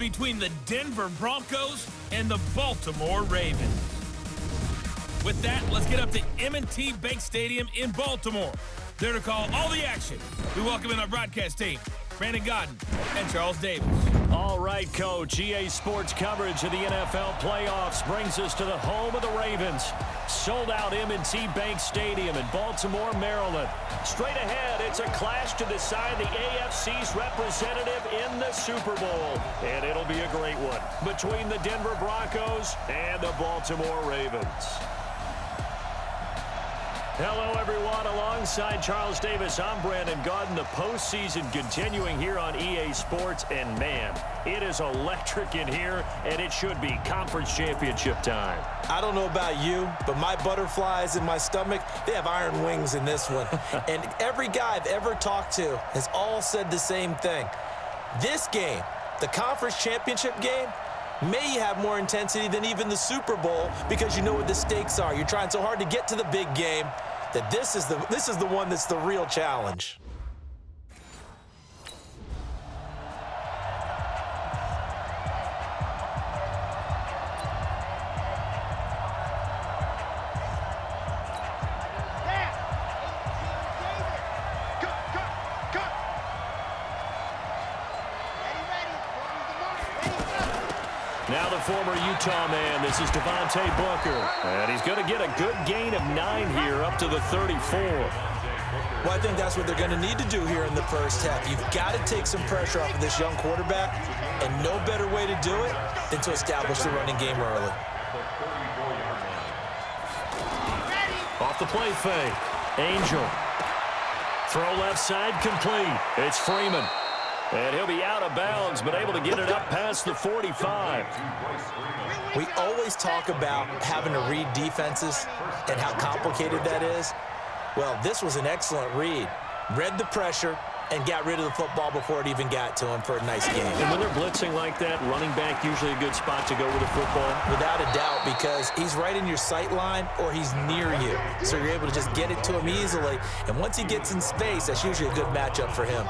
between the Denver Broncos and the Baltimore Ravens. With that, let's get up to M&T Bank Stadium in Baltimore. There to call all the action. We welcome in our broadcast team, Brandon Godden and Charles Davis. All right, Coach. EA Sports coverage of the NFL playoffs brings us to the home of the Ravens. Sold out M&T Bank Stadium in Baltimore, Maryland. Straight ahead, it's a clash to decide the AFC's representative in the Super Bowl. And it'll be a great one between the Denver Broncos and the Baltimore Ravens. Hello, everyone. Alongside Charles Davis, I'm Brandon Godden. The postseason continuing here on EA Sports. And, man, it is electric in here, and it should be conference championship time. I don't know about you, but my butterflies in my stomach, they have iron wings in this one. And every guy I've ever talked to has all said the same thing. This game, the conference championship game, may have more intensity than even the Super Bowl because you know what the stakes are. You're trying so hard to get to the big game that this is the one that's the real challenge. Now the former Utah man, this is Devontae Booker. And he's going to get a good gain of 9 here up to the 34. Well, I think that's what they're going to need to do here in the first half. You've got to take some pressure off of this young quarterback, and no better way to do it than to establish the running game early. Off the play fake. Angel. Throw left side complete. It's Freeman. And he'll be out of bounds, but able to get it up past the 45. We always talk about having to read defenses and how complicated that is. Well, this was an excellent read. Read the pressure and got rid of the football before it even got to him for a nice game. And when they're blitzing like that, running back usually a good spot to go with the football? Without a doubt, because he's right in your sight line or he's near you. So you're able to just get it to him easily. And once he gets in space, that's usually a good matchup for him.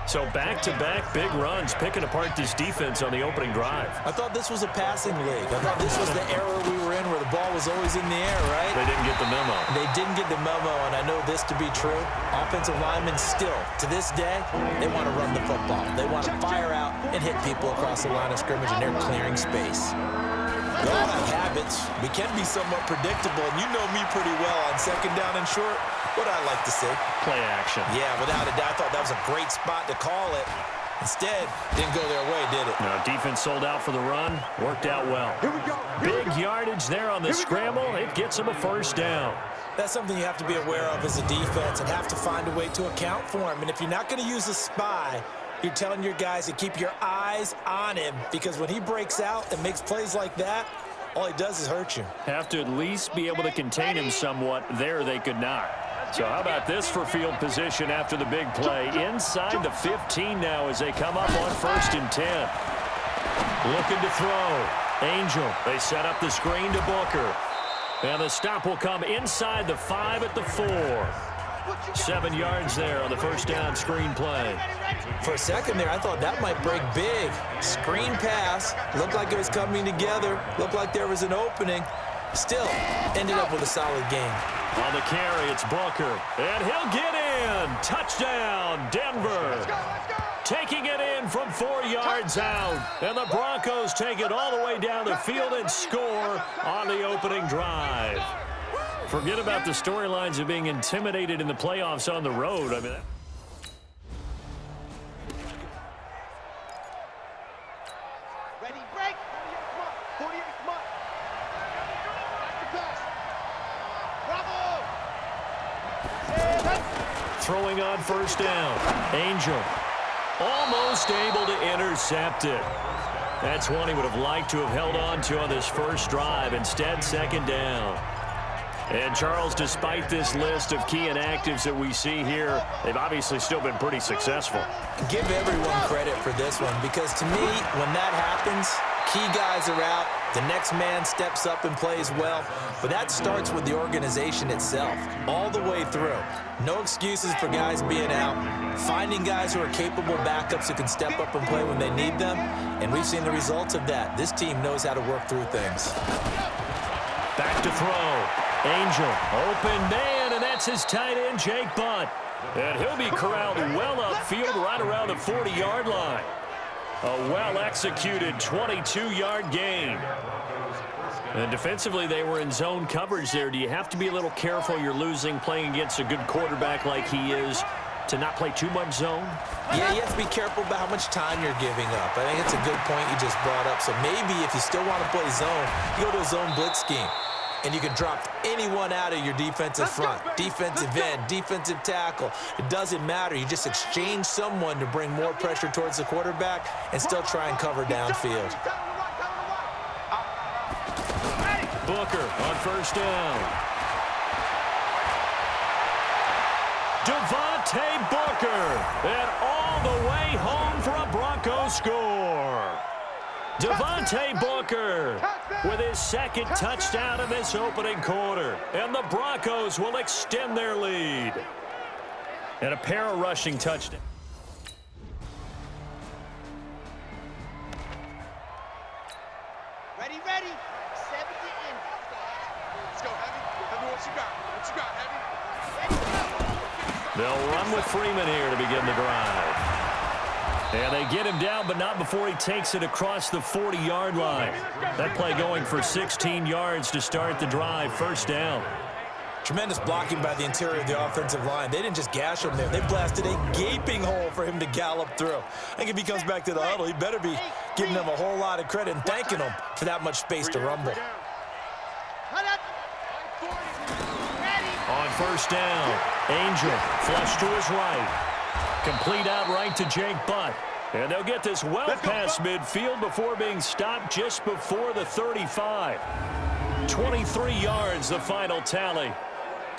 So back-to-back big runs, picking apart this defense on the opening drive. I thought this was a passing league. I thought this was the era we were in where the ball was always in the air, right? They didn't get the memo. They didn't get the memo, and I know this to be true. Offensive linemen still, to this day, they want to run the football. They want to fire out and hit people across the line of scrimmage, and they're clearing space. We all have habits. We can be somewhat predictable, and you know me pretty well on second down and short. What I like to see. Play action. Yeah, without a doubt, I thought that was a great spot to call it. Instead, didn't go their way, did it? No, defense sold out for the run. Worked out well. Here we go. Big yardage there on the scramble. It gets them a first down. That's something you have to be aware of as a defense and have to find a way to account for him. And if you're not going to use a spy, you're telling your guys to keep your eyes on him, because when he breaks out and makes plays like that, all he does is hurt you. Have to at least be able to contain him somewhat. There they could not. So how about this for field position after the big play? Inside the 15 now as they come up on 1st and 10. Looking to throw. Angel. They set up the screen to Booker. And the stop will come inside the 5 at the 4. 7 yards there on the first down screen play. For a second there, I thought that might break big. Screen pass. Looked like it was coming together. Looked like there was an opening. Still, ended up with a solid game. On the carry, it's Booker. And he'll get in. Touchdown, Denver. Taking it in from 4 yards out. And the Broncos take it all the way down the field and score on the opening drive. Forget about the storylines of being intimidated in the playoffs on the road. I mean, Ready, break. 48, come on. Bravo. throwing on first down. Angel almost able to intercept it. That's one he would have liked to have held on to on this first drive. Instead, second down. And, Charles, despite this list of key inactives that we see here, they've obviously still been pretty successful. Give everyone credit for this one, because to me, when that happens, key guys are out, the next man steps up and plays well, but that starts with the organization itself, all the way through. No excuses for guys being out, finding guys who are capable backups who can step up and play when they need them, and we've seen the results of that. This team knows how to work through things. Back to throw. Angel, open man, and that's his tight end, Jake Butt. And he'll be corralled well upfield right around the 40-yard line. A well-executed 22-yard gain. And defensively, they were in zone coverage there. Do you have to be a little careful you're losing playing against a good quarterback like he is to not play too much zone? Yeah, you have to be careful about how much time you're giving up. I think it's a good point you just brought up. So maybe if you still want to play zone, you go to a zone blitz scheme. And you can drop anyone out of your defensive front, defensive end, defensive tackle. It doesn't matter. You just exchange someone to bring more pressure towards the quarterback and still try and cover downfield. Booker on first down. Devontae Booker, and all the way home for a Broncos score. Devontae Booker with his second touchdown in this opening quarter. And the Broncos will extend their lead. And a pair of rushing touchdowns. Ready, ready. 70 in. Let's go, Heavy. Heavy, what you got? What you got, Heavy? Ready, go. They'll run with Freeman here to begin the drive. And they get him down, but not before he takes it across the 40-yard line. That play going for 16 yards to start the drive. First down. Tremendous blocking by the interior of the offensive line. They didn't just gash him there. They blasted a gaping hole for him to gallop through. I think if he comes back to the huddle, he better be giving them a whole lot of credit and thanking them for that much space to rumble. On first down, Angel flush to his right. Complete out right to Jake Butt. And they'll get this well past midfield before being stopped just before the 35. 23 yards, the final tally.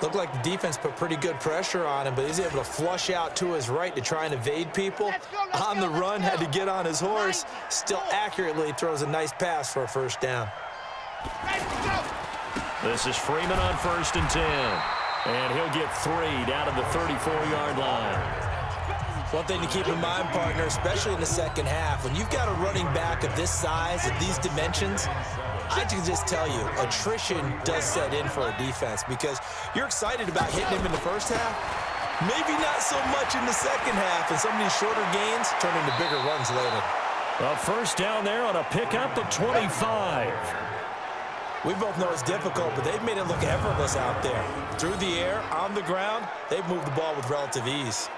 Looked like the defense put pretty good pressure on him, but he's able to flush out to his right to try and evade people. On the run, had to get on his horse. Still accurately throws a nice pass for a first down. This is Freeman on first and 10. And he'll get 3 down to the 34-yard line. One thing to keep in mind, partner, especially in the second half, when you've got a running back of this size, of these dimensions, I can just tell you, attrition does set in for a defense because you're excited about hitting him in the first half, maybe not so much in the second half, and some of these shorter gains turn into bigger runs later. A first down there on a pickup of 25. We both know it's difficult, but they've made it look effortless out there. Through the air, on the ground, they've moved the ball with relative ease.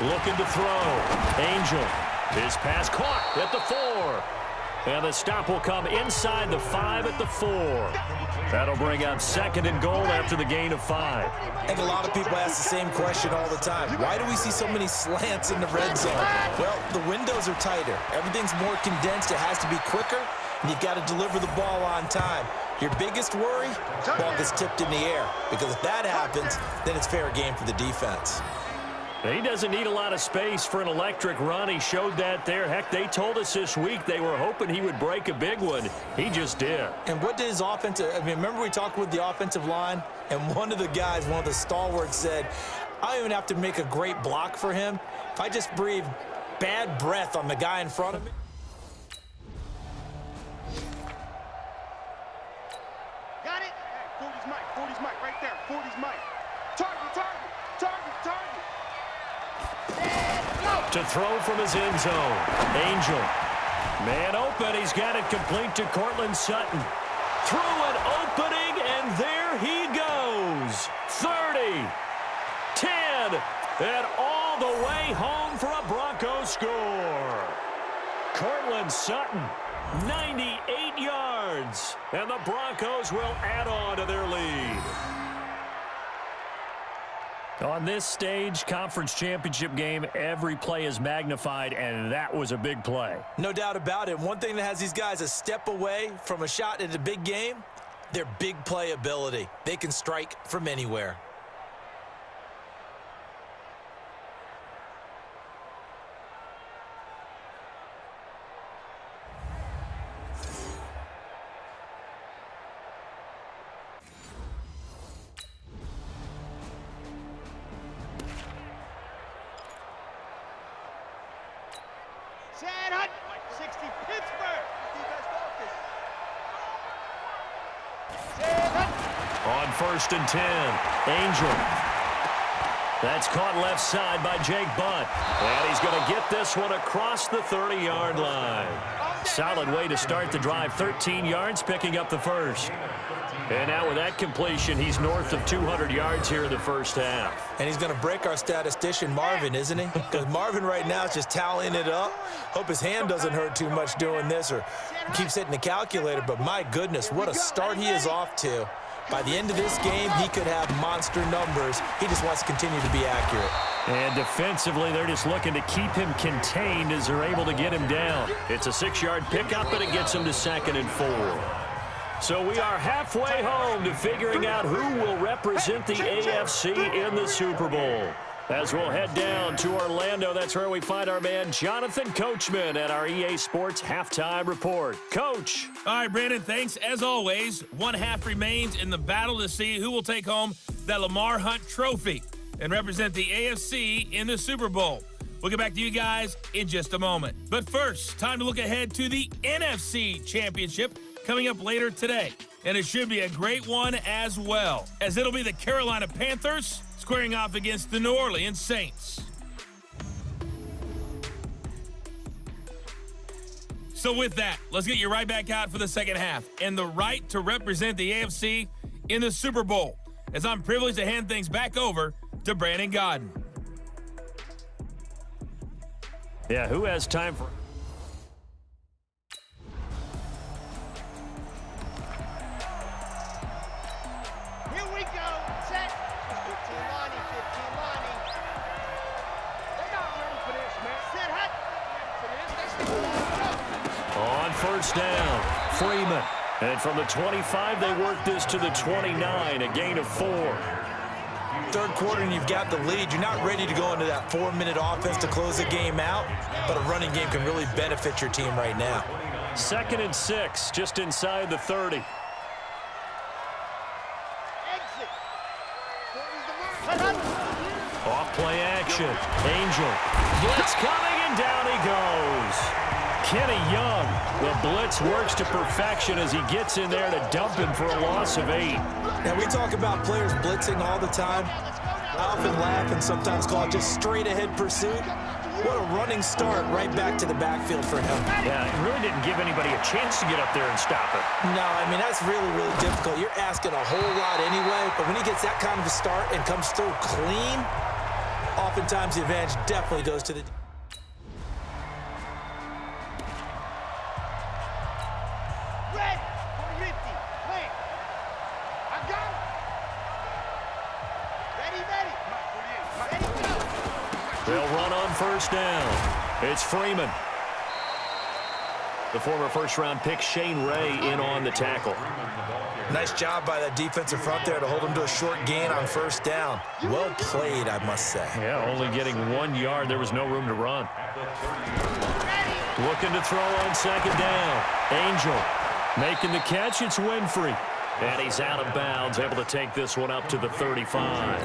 Looking to throw. Angel. His pass caught at the 4. And the stop will come inside the 5 at the 4. That'll bring up second and goal after the gain of 5. I think a lot of people ask the same question all the time. Why do we see so many slants in the red zone? Well, the windows are tighter. Everything's more condensed. It has to be quicker, and you've got to deliver the ball on time. Your biggest worry? Ball gets tipped in the air. Because if that happens, then it's fair game for the defense. He doesn't need a lot of space for an electric run. He showed that there. Heck, they told us this week they were hoping he would break a big one. He just did. And what did his offensive – I mean, remember we talked with the offensive line? And one of the guys, one of the stalwarts said, I don't even have to make a great block for him. If I just breathe bad breath on the guy in front of me. Got it? 40's Mike. 40's Mike right there. 40's Mike. Target, target, target, target. To throw from his end zone. Angel. Man open. He's got it complete to Cortland Sutton. Through an opening, and there he goes. 30. 10. And all the way home for a Broncos score. Cortland Sutton. 98 yards. And the Broncos will add on to their lead. On this stage, conference championship game, every play is magnified, and that was a big play. No doubt about it. One thing that has these guys a step away from a shot at a big game, their big play ability. They can strike from anywhere. Set, hut, 60, Pittsburgh. Defense focus. Set, hut. On 1st and 10, Angel. That's caught left side by Jake Butt. And he's going to get this one across the 30-yard line. Solid way to start the drive. 13 yards, picking up the first. And now with that completion, he's north of 200 yards here in the first half. And he's going to break our statistician, Marvin, isn't he? Because Marvin right now is just tallying it up. Hope his hand doesn't hurt too much doing this or keeps hitting the calculator. But my goodness, what a start he is off to. By the end of this game, he could have monster numbers. He just wants to continue to be accurate. And defensively, they're just looking to keep him contained as they're able to get him down. It's a 6-yard pickup, and it gets him to 2nd and 4. So we are halfway home to figuring out who will represent the AFC in the Super Bowl. As we'll head down to Orlando, that's where we find our man Jonathan Coachman at our EA Sports Halftime Report. Coach. All right, Brandon, thanks. As always, one half remains in the battle to see who will take home that Lamar Hunt trophy and represent the AFC in the Super Bowl. We'll get back to you guys in just a moment. But first, time to look ahead to the NFC Championship coming up later today. And it should be a great one as well, as it'll be the Carolina Panthers squaring off against the New Orleans Saints. So with that, let's get you right back out for the second half and the right to represent the AFC in the Super Bowl, as I'm privileged to hand things back over to Brandon Godden. Yeah, who has time for... Here we go. Set. 15 Lonnie, 15 Lonnie. They're not ready for this, man. Set, hut. For this, they On 1st down, Freeman. And from the 25, they work this to the 29, a gain of 4. Third quarter and you've got the lead. You're not ready to go into that 4-minute offense to close the game out, but a running game can really benefit your team right now. 2nd and 6, just inside the 30. Exit. Hut, hut. Off play action. Angel. Blitz coming, and down he goes. Kenny Young. The blitz works to perfection as he gets in there to dump him for a loss of 8. Now, we talk about players blitzing all the time. I often laugh and sometimes call it just straight-ahead pursuit. What a running start right back to the backfield for him. Yeah, it really didn't give anybody a chance to get up there and stop it. No, I mean, that's really, really difficult. You're asking a whole lot anyway, but when he gets that kind of a start and comes through clean, oftentimes the advantage definitely goes to the... Red. 50. Wait. I got it. Ready, ready. Ready, go. They'll run on 1st down. It's Freeman. The former first-round pick, Shane Ray, in on the tackle. Nice job by that defensive front there to hold him to a short gain on 1st down. Well played, I must say. Yeah, only getting 1 yard. There was no room to run. Looking to throw on 2nd down. Angel making the catch. It's Winfrey. And he's out of bounds, able to take this one up to the 35.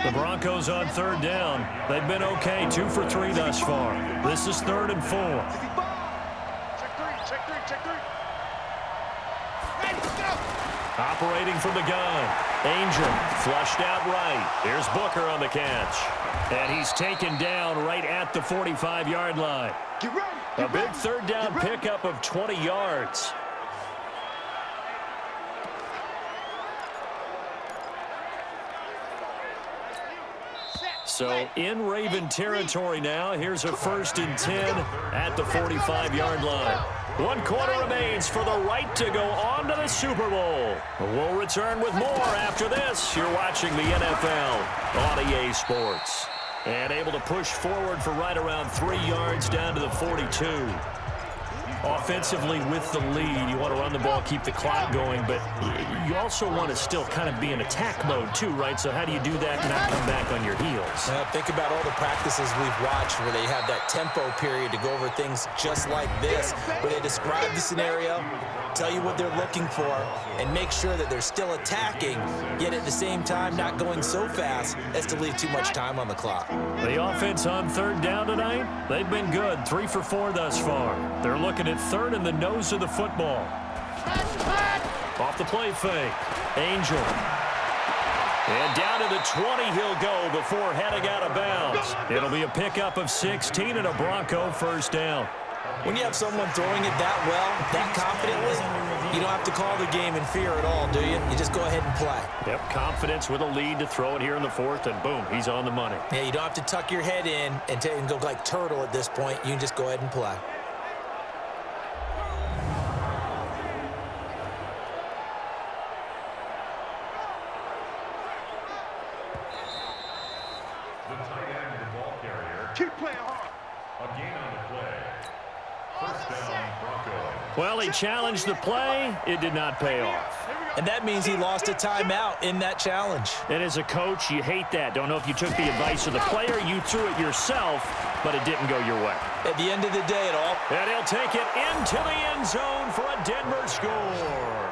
The Broncos on 3rd down. They've been okay, 2 for 3 thus far. This is 3rd and 4. Check three. Ready, go. Operating from the gun. Angel flushed out right. Here's Booker on the catch. And he's taken down right at the 45-yard line. Get ready. A big 3rd down pickup of 20 yards. So in Raven territory now. Here's a 1st and 10 at the 45-yard line. 1 quarter remains for the right to go on to the Super Bowl. We'll return with more after this. You're watching the NFL on EA Sports. And able to push forward for right around 3 yards down to the 42. Offensively with the lead, you want to run the ball, keep the clock going, but you also want to still kind of be in attack mode too, right? So how do you do that and not come back on your heels? Think about all the practices we've watched where they have that tempo period to go over things just like this, where they describe the scenario, tell you what they're looking for, and make sure that they're still attacking, yet at the same time not going so fast as to leave too much time on the clock. The offense on 3rd down tonight, they've been good, 3 for 4 thus far. They're looking at 3rd in the nose of the football. Off the play fake. Angel. And down to the 20 he'll go before heading out of bounds. It'll be a pickup of 16 and a Bronco first down. When you have someone throwing it that well, that confidently, you don't have to call the game in fear at all, do you? You just go ahead and play. Yep, confidence with a lead to throw it here in the 4th, and boom, he's on the money. Yeah, you don't have to tuck your head in and go like turtle at this point. You can just go ahead and play. Keep playing hard. Again on the play. First down, Broncos. Well, he challenged the play. It did not pay off. And that means he lost a timeout in that challenge. And as a coach, you hate that. Don't know if you took the advice of the player. You threw it yourself, but it didn't go your way. At the end of the day, And he'll take it into the end zone for a Denver score.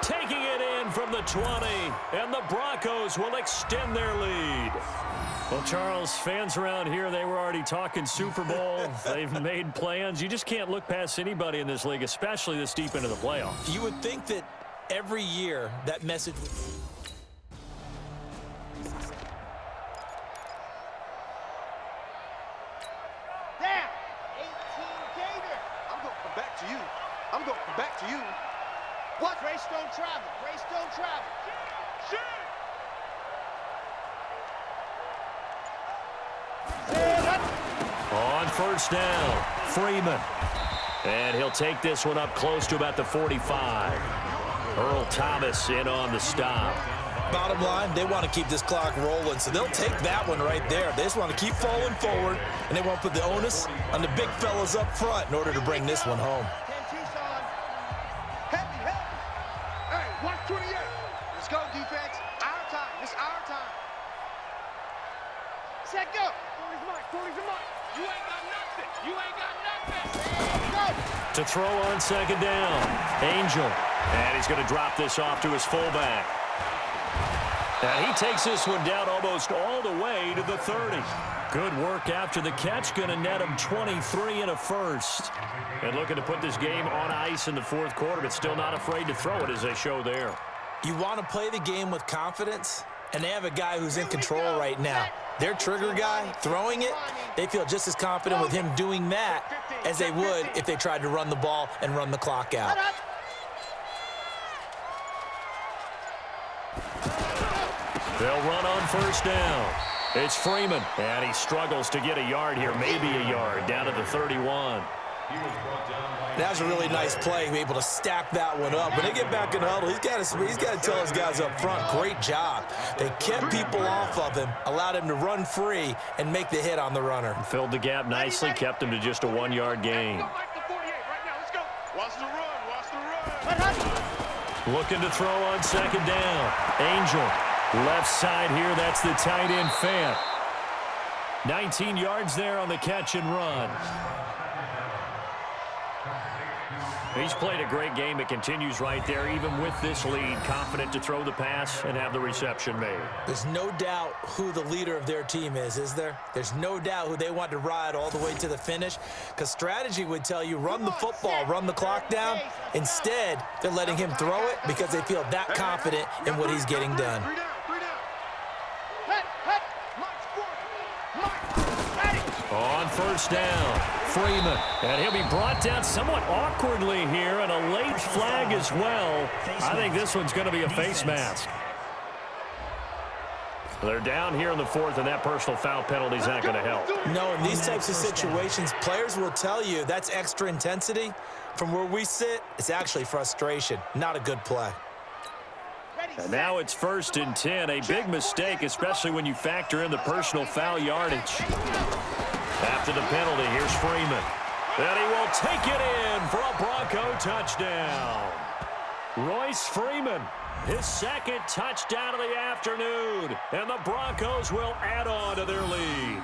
Taking it in from the 20, and the Broncos will extend their lead. Well, Charles, fans around here, they were already talking Super Bowl. They've made plans. You just can't look past anybody in this league, especially this deep into the playoffs. You would think that every year that message would... Down. 18 Gator. I'm going to come back to you. I'm going to come back to you. What? Grace don't travel. Grace don't travel. Shoot. On first down, Freeman. And he'll take this one up close to about the 45. Earl Thomas in on the stop. Bottom line, they want to keep this clock rolling, so they'll take that one right there. They just want to keep falling forward, and they won't put the onus on the big fellas up front in order to bring this one home. 10 Tucson. Heavy, heavy. Hey, watch 28. Let's go, defense. Our time. It's our time. Set, go. 40's mine. 40's mine. You ain't got nothing. You ain't got nothing. Go. To throw on second down, Angel. And he's going to drop this off to his fullback. And he takes this one down almost all the way to the 30. Good work after the catch. Going to net him 23 and a first. And looking to put this game on ice in the 4th quarter, but still not afraid to throw it as they show there. You want to play the game with confidence, and they have a guy who's in control right now. Their trigger guy throwing it, they feel just as confident with him doing that as they would if they tried to run the ball and run the clock out. They'll run on first down. It's Freeman, and he struggles to get a yard here, maybe a yard, down to the 31. That was a really nice play, able to stack that one up. When they get back in the huddle, he's got to tell his guys up front, great job. They kept people off of him, allowed him to run free and make the hit on the runner. Filled the gap nicely, kept him to just a 1-yard gain. Watch the run. Watch the run. Looking to throw on second down. Angel, left side here, that's the tight end Fant. 19 yards there on the catch and run. He's played a great game. It continues right there, even with this lead, confident to throw the pass and have the reception made. There's no doubt who the leader of their team is there? There's no doubt who they want to ride all the way to the finish, because strategy would tell you run the football, run the clock down. Instead, they're letting him throw it because they feel that confident in what he's getting done. On first down, Freeman. And he'll be brought down somewhat awkwardly here, and a late flag as well. I think this one's going to be a face mask. They're down here in the fourth, and that personal foul penalty is not going to help. No, in these types of situations, players will tell you that's extra intensity. From where we sit, it's actually frustration, not a good play. And now it's 1st and 10, a big mistake, especially when you factor in the personal foul yardage. After the penalty, here's Freeman. And he will take it in for a Bronco touchdown. Royce Freeman, his second touchdown of the afternoon, and the Broncos will add on to their lead.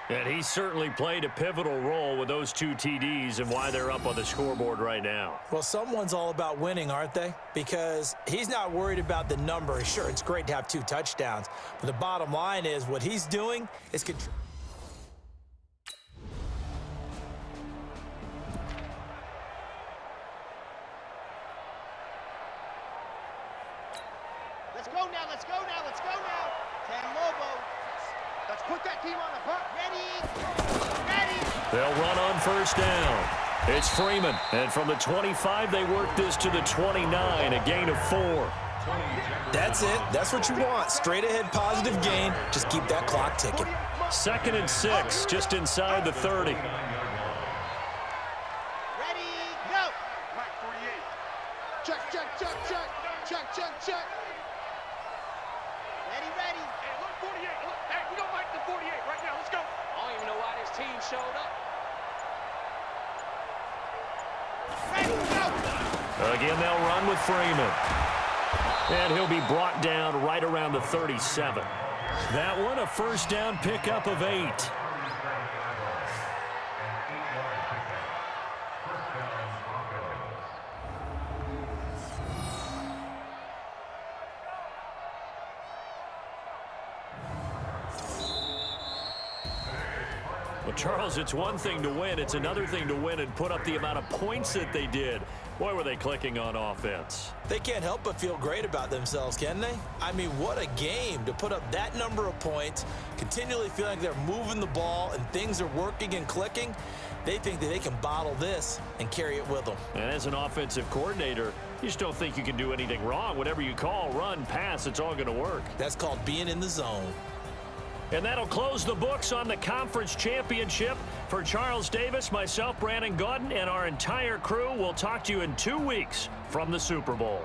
And he certainly played a pivotal role with those 2 TDs and why they're up on the scoreboard right now. Well, someone's all about winning, aren't they? Because he's not worried about the number. Sure, it's great to have 2 touchdowns, but the bottom line is what he's doing is contributing. Let's go now, let's go now, let's go now. Tam Lobo. Let's put that team on the hunt. Ready? Ready? They'll run on 1st down. It's Freeman. And from the 25, they work this to the 29, a gain of 4. That's it. That's what you want. Straight ahead positive gain. Just keep that clock ticking. 2nd and 6, just inside the 30. Ready? Go. Mike 48. Check, check, check, check. Check, check, check. Ready, ready. Hey, look, 48. Look, hey, we don't like the 48 right now. Let's go. I don't even know why this team showed up. Ready, go. Again, they'll run with Freeman. And he'll be brought down right around the 37. That one, a 1st down pickup of 8. Well, Charles, it's one thing to win. It's another thing to win and put up the amount of points that they did. Boy, were they clicking on offense. They can't help but feel great about themselves, can they? I mean, what a game to put up that number of points, continually feeling like they're moving the ball and things are working and clicking. They think that they can bottle this and carry it with them. And as an offensive coordinator, you just don't think you can do anything wrong. Whatever you call, run, pass, it's all going to work. That's called being in the zone. And that'll close the books on the conference championship. For Charles Davis, myself, Brandon Gaudin, and our entire crew, we'll talk to you in 2 weeks from the Super Bowl.